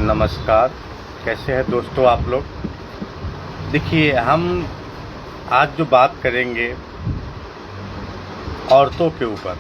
नमस्कार। कैसे हैं दोस्तों आप लोग। देखिए, हम आज जो बात करेंगे औरतों के ऊपर,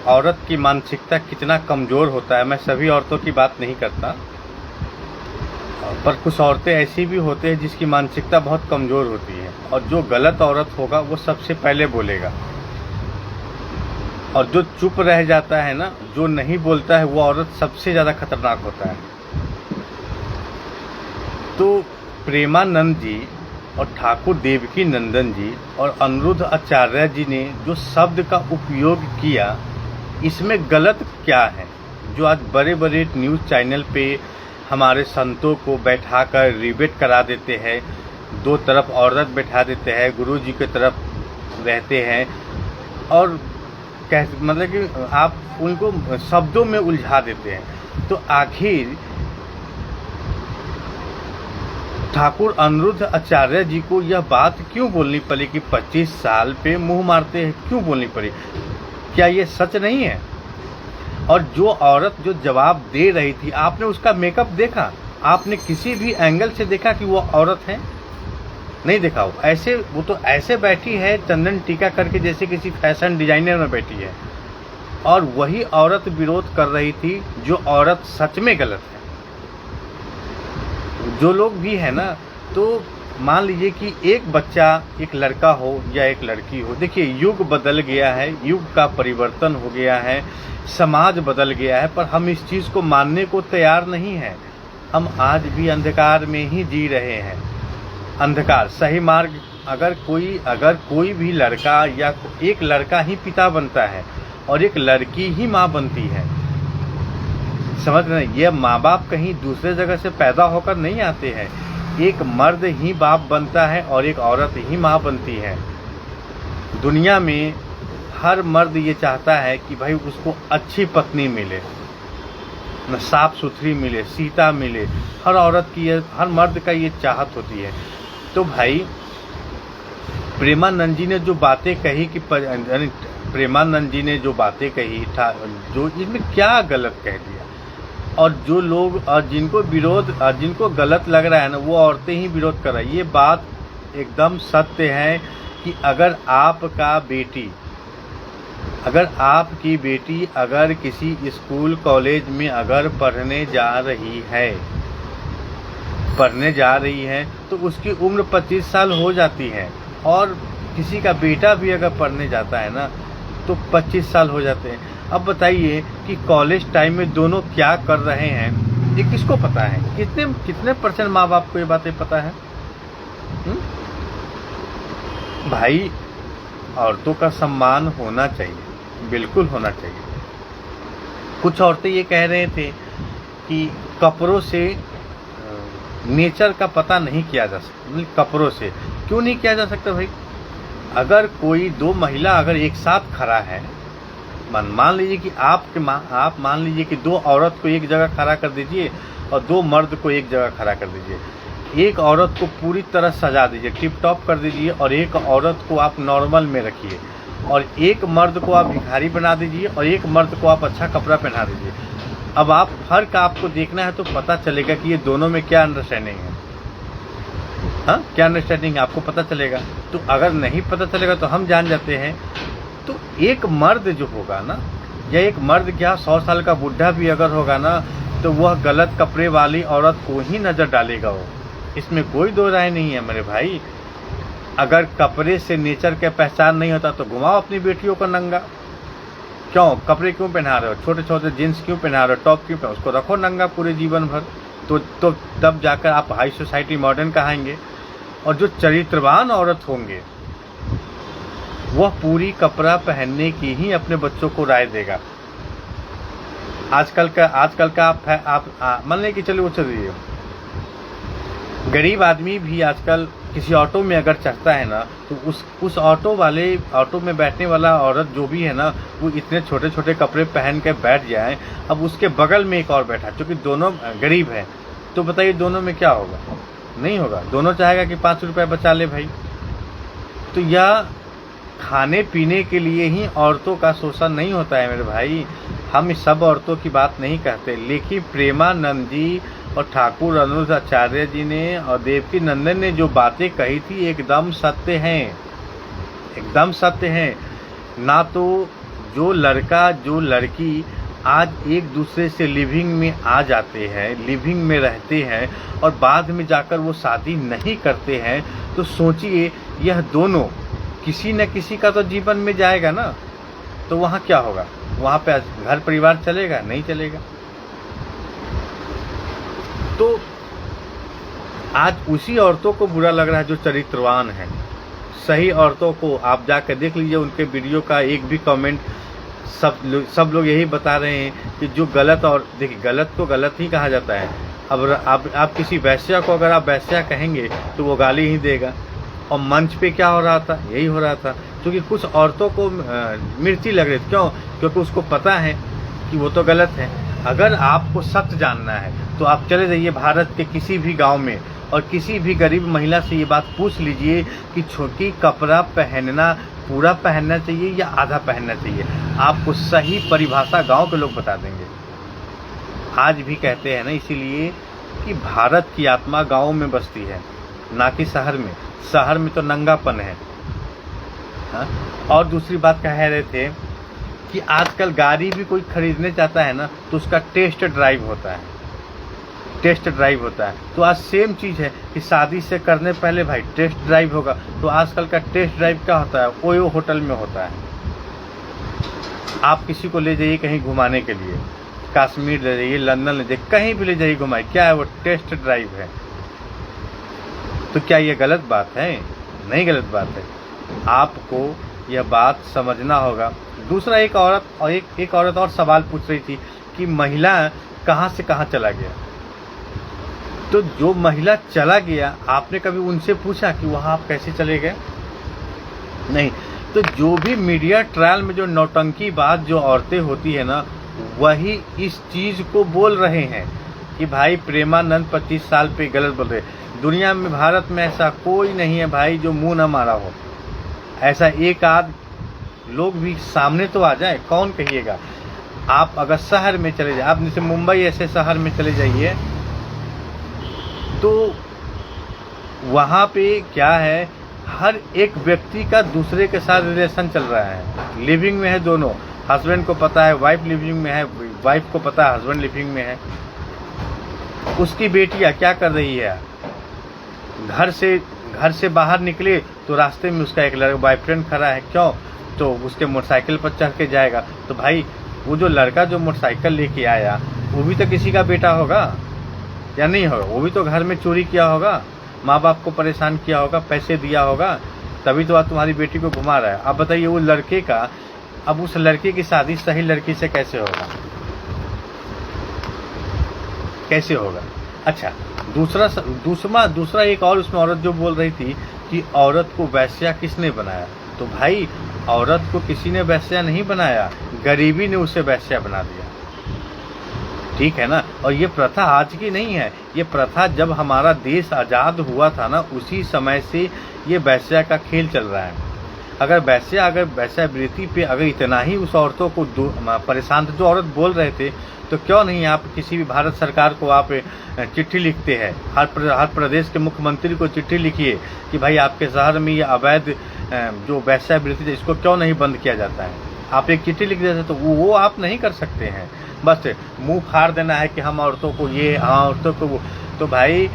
औरत की मानसिकता कितना कमज़ोर होता है। मैं सभी औरतों की बात नहीं करता, पर कुछ औरतें ऐसी भी होती हैं जिसकी मानसिकता बहुत कमज़ोर होती है, और जो गलत औरत होगा वो सबसे पहले बोलेगा, और जो चुप रह जाता है ना, जो नहीं बोलता है, वो औरत सबसे ज़्यादा खतरनाक होता है। तो प्रेमानंद जी और ठाकुर देवकी नंदन जी और अनिरुद्ध आचार्य जी ने जो शब्द का उपयोग किया, इसमें गलत क्या है। जो आज बड़े बड़े न्यूज़ चैनल पे हमारे संतों को बैठाकर रिबेट करा देते हैं, दो तरफ औरत बैठा देते हैं, गुरु जी की तरफ रहते हैं, और मतलब कि आप उनको शब्दों में उलझा देते हैं। तो आखिर ठाकुर अनिरुद्ध आचार्य जी को यह बात क्यों बोलनी पड़ी कि 25 साल पे मुंह मारते हैं, क्यों बोलनी पड़ी? क्या ये सच नहीं है? और जो औरत जो जवाब दे रही थी, आपने उसका मेकअप देखा? आपने किसी भी एंगल से देखा कि वो औरत है? नहीं देखा। वो तो ऐसे बैठी है चंदन टीका करके, जैसे किसी फैशन डिजाइनर में बैठी है, और वही औरत विरोध कर रही थी जो औरत सच में गलत है। जो लोग भी है ना, तो मान लीजिए कि एक बच्चा, एक लड़का हो या एक लड़की हो, देखिए युग बदल गया है, युग का परिवर्तन हो गया है, समाज बदल गया है, पर हम इस चीज़ को मानने को तैयार नहीं है। हम आज भी अंधकार में ही जी रहे हैं। अंधकार सही मार्ग, अगर कोई भी लड़का या एक लड़का ही पिता बनता है और एक लड़की ही माँ बनती है, समझ रहे हैं? ये माँ बाप कहीं दूसरे जगह से पैदा होकर नहीं आते हैं। एक मर्द ही बाप बनता है और एक औरत ही माँ बनती है। दुनिया में हर मर्द ये चाहता है कि भाई उसको अच्छी पत्नी मिले, न साफ सुथरी मिले, सीता मिले। हर औरत की, हर मर्द का ये चाहत होती है। तो भाई प्रेमानंद जी ने जो बातें कही कि प्रेमानंद जी ने जो बातें कही था, जो इसमें क्या गलत कह दिया। और जो लोग जिनको गलत लग रहा है ना, वो औरतें ही विरोध कर रही है। ये बात एकदम सत्य है कि अगर आपकी बेटी अगर किसी स्कूल कॉलेज में अगर पढ़ने जा रही है तो उसकी उम्र 25 साल हो जाती है, और किसी का बेटा भी अगर पढ़ने जाता है ना तो 25 साल हो जाते हैं। अब बताइए कि कॉलेज टाइम में दोनों क्या कर रहे हैं, ये किसको पता है? कितने % माँ बाप को ये बातें पता है? भाई, औरतों का सम्मान होना चाहिए, बिल्कुल होना चाहिए। कुछ औरतें ये कह रहे थे कि कपड़ों से नेचर का पता नहीं किया जा सकता। कपड़ों से क्यों नहीं किया जा सकता भाई? अगर कोई दो महिला अगर एक साथ खड़ा है, मान लीजिए कि आप मान लीजिए कि दो औरत को एक जगह खड़ा कर दीजिए और दो मर्द को एक जगह खड़ा कर दीजिए। एक औरत को पूरी तरह सजा दीजिए, टिप टॉप कर दीजिए, और एक औरत को आप नॉर्मल में रखिए, और एक मर्द को आप भिखारी बना दीजिए और एक मर्द को आप अच्छा कपड़ा पहना दीजिए। अब आप फर्क आपको देखना है तो पता चलेगा कि ये दोनों में क्या अंडरस्टैंडिंग है। हाँ, क्या अंडरस्टैंडिंग है आपको पता चलेगा। तो अगर नहीं पता चलेगा तो हम जान जाते हैं। तो एक मर्द जो होगा ना, या एक मर्द क्या 100 साल का बुढ़ा भी अगर होगा ना, तो वह गलत कपड़े वाली औरत को ही नज़र डालेगा। वो, इसमें कोई दो राय नहीं है मेरे भाई। अगर कपड़े से नेचर का पहचान नहीं होता तो घुमाओ अपनी बेटियों को नंगा। क्यों कपड़े क्यों पहना रहे हो? छोटे छोटे जीन्स क्यों पहना रहे हो? टॉप क्यों पहना? उसको रखो नंगा पूरे जीवन भर, तो तब जाकर आप हाई सोसाइटी मॉडर्न कहाएंगे। और जो चरित्रवान औरत होंगे वह पूरी कपड़ा पहनने की ही अपने बच्चों को राय देगा। आजकल का आप मान लें कि चलिए, वो चलिए गरीब आदमी भी आजकल किसी ऑटो में अगर चढ़ता है ना, तो उस ऑटो में बैठने वाला औरत जो भी है ना, वो इतने छोटे छोटे कपड़े पहन के बैठ जाए। अब उसके बगल में एक और बैठा, क्योंकि दोनों गरीब है, तो बताइए दोनों में क्या होगा? नहीं होगा। दोनों चाहेगा कि 5 रुपये बचा ले भाई। तो यह खाने पीने के लिए ही औरतों का शोषण नहीं होता है मेरे भाई। हम इस सब औरतों की बात नहीं कहते, लेकिन प्रेमानंद जी और ठाकुर अनुराधाचार्य जी ने और देवकी नंदन ने जो बातें कही थी एकदम सत्य हैं, एकदम सत्य हैं। ना तो जो लड़का जो लड़की आज एक दूसरे से लिविंग में आ जाते हैं, लिविंग में रहते हैं और बाद में जाकर वो शादी नहीं करते हैं, तो सोचिए यह दोनों किसी न किसी का तो जीवन में जाएगा ना, तो वहाँ क्या होगा? वहाँ पे घर परिवार चलेगा? नहीं चलेगा। तो आज उसी औरतों को बुरा लग रहा है जो चरित्रवान है। सही औरतों को आप जाकर देख लीजिए, उनके वीडियो का एक भी कमेंट सब लोग यही बता रहे हैं कि जो गलत, और देखिए गलत तो गलत ही कहा जाता है। अब आप किसी वैश्या को अगर आप वैश्या कहेंगे तो वो गाली ही देगा। और मंच पे क्या हो रहा था? यही हो रहा था, क्योंकि कुछ औरतों को मिर्ची लग रही थी। क्यों? क्योंकि उसको पता है कि वो तो गलत है। अगर आपको सत्य जानना है तो आप चले जाइए भारत के किसी भी गांव में और किसी भी गरीब महिला से ये बात पूछ लीजिए कि छोटी कपड़ा पहनना पूरा पहनना चाहिए या आधा पहनना चाहिए। आपको सही परिभाषा गांव के लोग बता देंगे। आज भी कहते हैं ना इसीलिए कि भारत की आत्मा गांव में बसती है, ना कि शहर में। शहर में तो नंगापन है। हाँ? और दूसरी बात कह रहे थे कि आजकल गाड़ी भी कोई खरीदने चाहता है ना तो उसका टेस्ट ड्राइव होता है, टेस्ट ड्राइव होता है। तो आज सेम चीज़ है कि शादी से करने पहले भाई टेस्ट ड्राइव होगा। तो आजकल का टेस्ट ड्राइव क्या होता है? ओयो होटल में होता है। आप किसी को ले जाइए कहीं घुमाने के लिए, कश्मीर ले जाइए, लंदन ले जाइए, कहीं भी ले जाइए घुमाइए, क्या है वो? टेस्ट ड्राइव है। तो क्या ये गलत बात है? नहीं गलत बात है। आपको यह बात समझना होगा। दूसरा, एक औरत और सवाल पूछ रही थी कि महिला कहाँ से कहाँ चला गया। तो जो महिला चला गया, आपने कभी उनसे पूछा कि वहाँ आप कैसे चले गए? नहीं। तो जो भी मीडिया ट्रायल में जो नौटंकी बात जो औरतें होती है ना, वही इस चीज़ को बोल रहे हैं कि भाई प्रेमानंद 25 साल पे गलत बोल रहे। दुनिया में, भारत में ऐसा कोई नहीं है भाई जो मुंह न मारा हो। ऐसा एक आध लोग भी सामने तो आ जाए, कौन कहिएगा? आप अगर शहर में चले जाए, आप जैसे मुंबई ऐसे शहर में चले जाइए, तो वहाँ पे क्या है, हर एक व्यक्ति का दूसरे के साथ रिलेशन चल रहा है। लिविंग में है दोनों, हस्बैंड को पता है वाइफ लिविंग में है, वाइफ को पता है हस्बैंड लिविंग में है। उसकी बेटियाँ क्या कर रही है? घर से बाहर निकले तो रास्ते में उसका एक लड़का बॉयफ्रेंड खड़ा है। क्यों? तो उसके मोटरसाइकिल पर चढ़ के जाएगा। तो भाई वो जो लड़का जो मोटरसाइकिल लेके आया वो भी तो किसी का बेटा होगा या नहीं होगा? वो भी तो घर में चोरी किया होगा, माँ बाप को परेशान किया होगा, पैसे दिया होगा, तभी तो आज तुम्हारी बेटी को घुमा रहा है। अब बताइए वो लड़के का, अब उस लड़के की शादी सही लड़की से कैसे होगा? कैसे होगा? अच्छा, दूसरा एक और उसमें औरत जो बोल रही थी कि औरत को वैश्या किसने बनाया। तो भाई औरत को किसी ने वैश्या नहीं बनाया, गरीबी ने उसे वैश्या बना दिया। ठीक है ना? और ये प्रथा आज की नहीं है, ये प्रथा जब हमारा देश आज़ाद हुआ था ना, उसी समय से ये वैश्या का खेल चल रहा है। अगर वैश्यावृत्ति पे अगर इतना ही उस औरतों को परेशान थे, जो औरत बोल रहे थे, तो क्यों नहीं आप किसी भी भारत सरकार को आप चिट्ठी लिखते हैं, हर प्रदेश के मुख्यमंत्री को चिट्ठी लिखिए कि भाई आपके शहर में ये अवैध जो वैश्यावृत्ति है इसको क्यों नहीं बंद किया जाता है। आप एक चिट्ठी लिख देते तो वो आप नहीं कर सकते हैं। बस मुंह फाड़ देना है कि हम औरतों को ये, हाँ औरतों को वो। तो भाई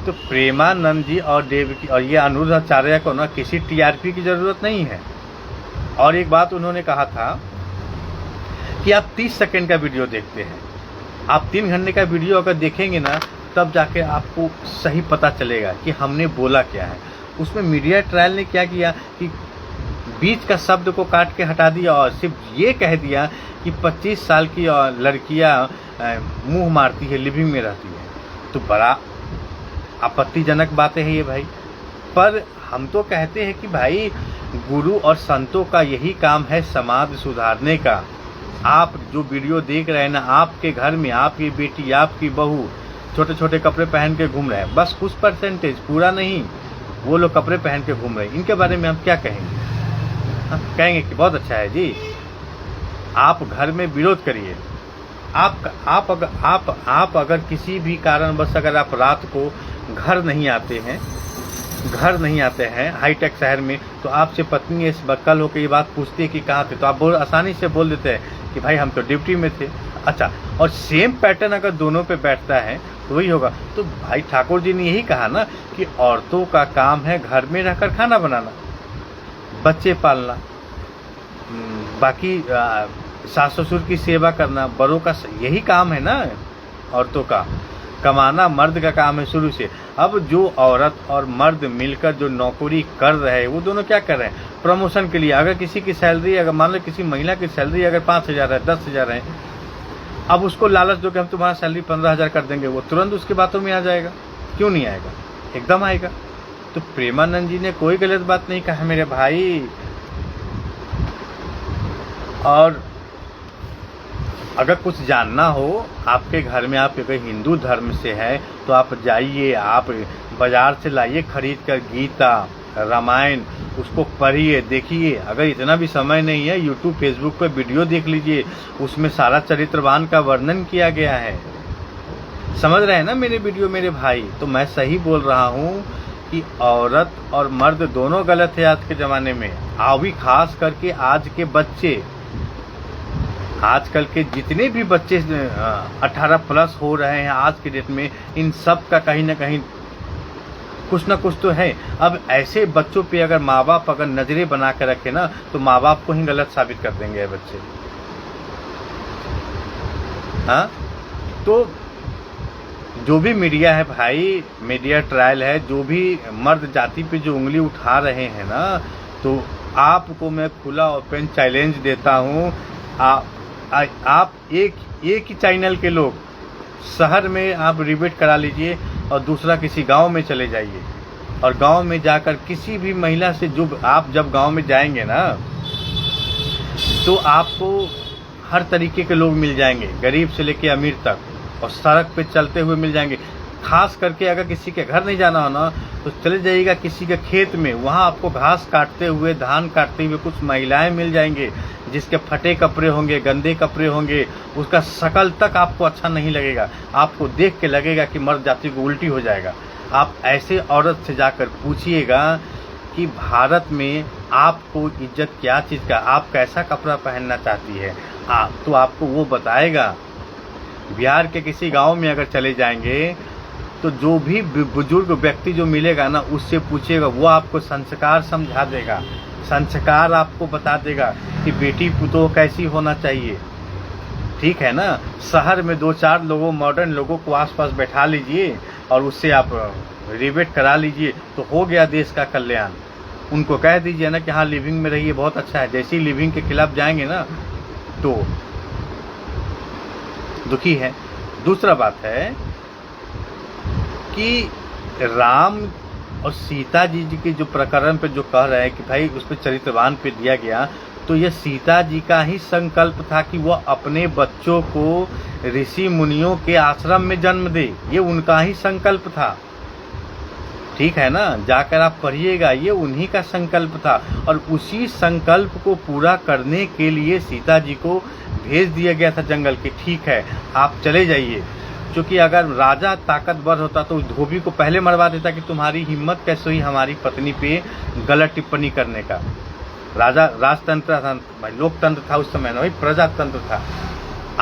तो प्रेमानंद जी और देवकी और ये अनुराधाचार्य को ना किसी टीआरपी की ज़रूरत नहीं है। और एक बात उन्होंने कहा था कि आप 30 सेकंड का वीडियो देखते हैं, आप 3 घंटे का वीडियो अगर देखेंगे ना तब जाके आपको सही पता चलेगा कि हमने बोला क्या है। उसमें मीडिया ट्रायल ने क्या किया कि बीच का शब्द को काट के हटा दिया और सिर्फ ये कह दिया कि 25 साल की लड़कियां मुंह मारती है, लिविंग में रहती है। तो बड़ा आपत्तिजनक बातें हैं ये भाई। पर हम तो कहते हैं कि भाई गुरु और संतों का यही काम है समाज सुधारने का। आप जो वीडियो देख रहे हैं ना, आपके घर में आपकी बेटी, आपकी बहू छोटे छोटे कपड़े पहन के घूम रहे हैं, बस कुछ परसेंटेज, पूरा नहीं, वो लोग कपड़े पहन के घूम रहे हैं। इनके बारे में हम क्या कहेंगे? कहेंगे कि बहुत अच्छा है जी, आप घर में विरोध करिए, आप अगर किसी भी कारणवश अगर आप रात को घर नहीं आते हैं हाईटेक शहर में, तो आपसे पत्नी इस बक्कल होकर ये बात पूछती है कि कहाँ थे, तो आप आसानी से बोल देते हैं कि भाई हम तो ड्यूटी में थे। अच्छा, और सेम पैटर्न अगर दोनों पे बैठता है तो वही होगा। तो भाई ठाकुर जी ने यही कहा ना कि औरतों का काम है घर में रहकर खाना बनाना, बच्चे पालना, बाकी सास ससुर की सेवा करना, बड़ों का यही काम है ना औरतों का। कमाना मर्द का काम है शुरू से। अब जो औरत और मर्द मिलकर जो नौकरी कर रहे हैं वो दोनों क्या कर रहे हैं, प्रमोशन के लिए। अगर किसी की सैलरी, अगर मान लो किसी महिला की सैलरी अगर 5,000 है, 10,000 है, अब उसको लालच दो कि हम तुम्हारा सैलरी 15,000 कर देंगे, वो तुरंत उसकी बातों में आ जाएगा। क्यों नहीं आएगा, एकदम आएगा। तो प्रेमानंद जी ने कोई गलत बात नहीं कहा मेरे भाई। और अगर कुछ जानना हो आपके घर में, आप अगर हिंदू धर्म से है तो आप जाइए, आप बाजार से लाइए खरीद कर गीता रामायण, उसको पढ़िए देखिए। अगर इतना भी समय नहीं है, यूट्यूब फेसबुक पर वीडियो देख लीजिए, उसमें सारा चरित्रवान का वर्णन किया गया है। समझ रहे हैं ना मेरे वीडियो मेरे भाई। तो मैं सही बोल रहा हूँ कि औरत और मर्द दोनों गलत है आज के ज़माने में। अभी खास करके आज के बच्चे, आजकल के जितने भी बच्चे 18 प्लस हो रहे हैं आज के डेट में, इन सब का कहीं ना कहीं कुछ ना कुछ तो है। अब ऐसे बच्चों पे अगर माँ बाप अगर नजरें बना कर रखे ना, तो माँ बाप को ही गलत साबित कर देंगे बच्चे। हाँ, तो जो भी मीडिया है भाई, मीडिया ट्रायल है, जो भी मर्द जाति पे जो उंगली उठा रहे हैं ना, तो आपको मैं खुला ओपन चैलेंज देता हूँ। आप एक ही चैनल के लोग शहर में आप रिबेट करा लीजिए और दूसरा किसी गांव में चले जाइए, और गांव में जाकर किसी भी महिला से, जो आप जब गांव में जाएंगे ना, तो आपको हर तरीके के लोग मिल जाएंगे, गरीब से लेके अमीर तक, और सड़क पे चलते हुए मिल जाएंगे। खास करके अगर किसी के घर नहीं जाना हो ना, तो चले जाइएगा किसी के खेत में, वहाँ आपको घास काटते हुए, धान काटते हुए कुछ महिलाएं मिल जाएंगे, जिसके फटे कपड़े होंगे, गंदे कपड़े होंगे, उसका शकल तक आपको अच्छा नहीं लगेगा। आपको देख के लगेगा कि मर्द जाति को उल्टी हो जाएगा। आप ऐसे औरत से जाकर पूछिएगा कि भारत में आपको इज्जत क्या चीज़ का, आप कैसा कपड़ा पहनना चाहती है, तो आपको वो बताएगा। बिहार के किसी गांव में अगर चले जाएंगे, तो जो भी बुजुर्ग व्यक्ति जो मिलेगा ना, उससे पूछिएगा, वो आपको संस्कार समझा देगा, संस्कार आपको बता देगा कि बेटी पुतोह कैसी होना चाहिए। ठीक है ना। शहर में 2-4 लोगों, मॉडर्न लोगों को आसपास बैठा लीजिए और उससे आप रिबेट करा लीजिए, तो हो गया देश का कल्याण। उनको कह दीजिए ना कि हाँ लिविंग में रहिए, बहुत अच्छा है। जैसे ही लिविंग के खिलाफ जाएंगे ना, तो दुखी है। दूसरा बात है कि राम और सीता जी के जो प्रकरण पे जो कह रहे हैं कि भाई उस पर चरित्रवान पे दिया गया, तो यह सीता जी का ही संकल्प था कि वह अपने बच्चों को ऋषि मुनियों के आश्रम में जन्म दे। ये उनका ही संकल्प था। ठीक है ना, जाकर आप पढ़िएगा, ये उन्हीं का संकल्प था। और उसी संकल्प को पूरा करने के लिए सीता जी को भेज दिया गया था जंगल के। ठीक है, आप चले जाइए। क्योंकि अगर राजा ताकतवर होता तो उस धोबी को पहले मरवा देता कि तुम्हारी हिम्मत कैसे हुई हमारी पत्नी पे गलत टिप्पणी करने का। राजा राजतंत्र था, लोकतंत्र था उस समय ना, भाई प्रजातंत्र था।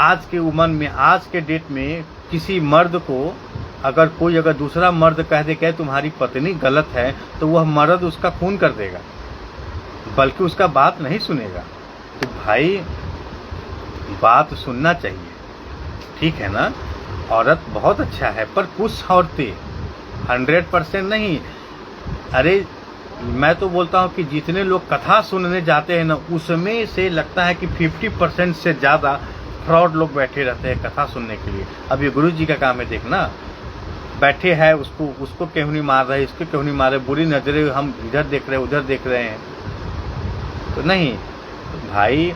आज के उम्र में, आज के डेट में किसी मर्द को अगर कोई अगर दूसरा मर्द कह दे कि तुम्हारी पत्नी गलत है, तो वह मर्द उसका खून कर देगा, बल्कि उसका बात नहीं सुनेगा। तो भाई बात सुनना चाहिए। ठीक है ना। औरत बहुत अच्छा है, पर कुछ औरतें 100% नहीं। अरे मैं तो बोलता हूँ कि जितने लोग कथा सुनने जाते हैं ना, उसमें से लगता है कि 50% से ज़्यादा फ्रॉड लोग बैठे रहते हैं कथा सुनने के लिए। अब ये गुरु जी का काम है देखना, बैठे हैं, उसको क्यों नहीं मार रहे, इसको क्यों नहीं मार रहे, बुरी नजरें हम इधर देख रहे हैं, उधर देख रहे हैं। तो नहीं भाई,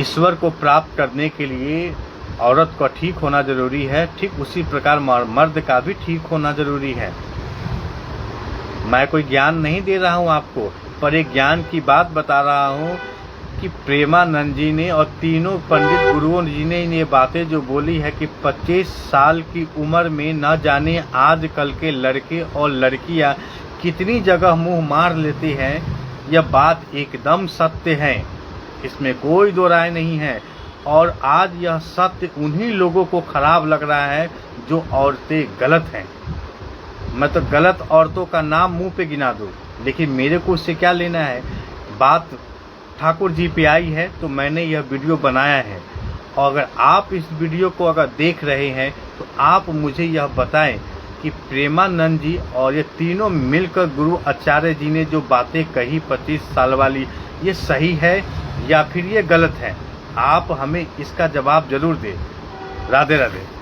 ईश्वर को प्राप्त करने के लिए औरत का ठीक होना जरूरी है, ठीक उसी प्रकार मर्द का भी ठीक होना जरूरी है। मैं कोई ज्ञान नहीं दे रहा हूं आपको, पर एक ज्ञान की बात बता रहा हूं कि प्रेमानंद जी ने और तीनों पंडित गुरुओं जी ने ये बातें जो बोली है कि 25 साल की उम्र में न जाने आजकल के लड़के और लड़कियां कितनी जगह मुंह मार लेते हैं, यह बात एकदम सत्य है, इसमें कोई दो राय नहीं है। और आज यह सत्य उन्हीं लोगों को खराब लग रहा है जो औरतें गलत हैं। मैं तो गलत औरतों का नाम मुंह पे गिना दूँ, लेकिन मेरे को उससे क्या लेना है। बात ठाकुर जी पे आई है तो मैंने यह वीडियो बनाया है। और अगर आप इस वीडियो को अगर देख रहे हैं तो आप मुझे यह बताएं कि प्रेमानंद जी और ये तीनों मिलकर गुरु आचार्य जी ने जो बातें कही 25 साल वाली, ये सही है या फिर ये गलत है। आप हमें इसका जवाब जरूर दें। राधे राधे।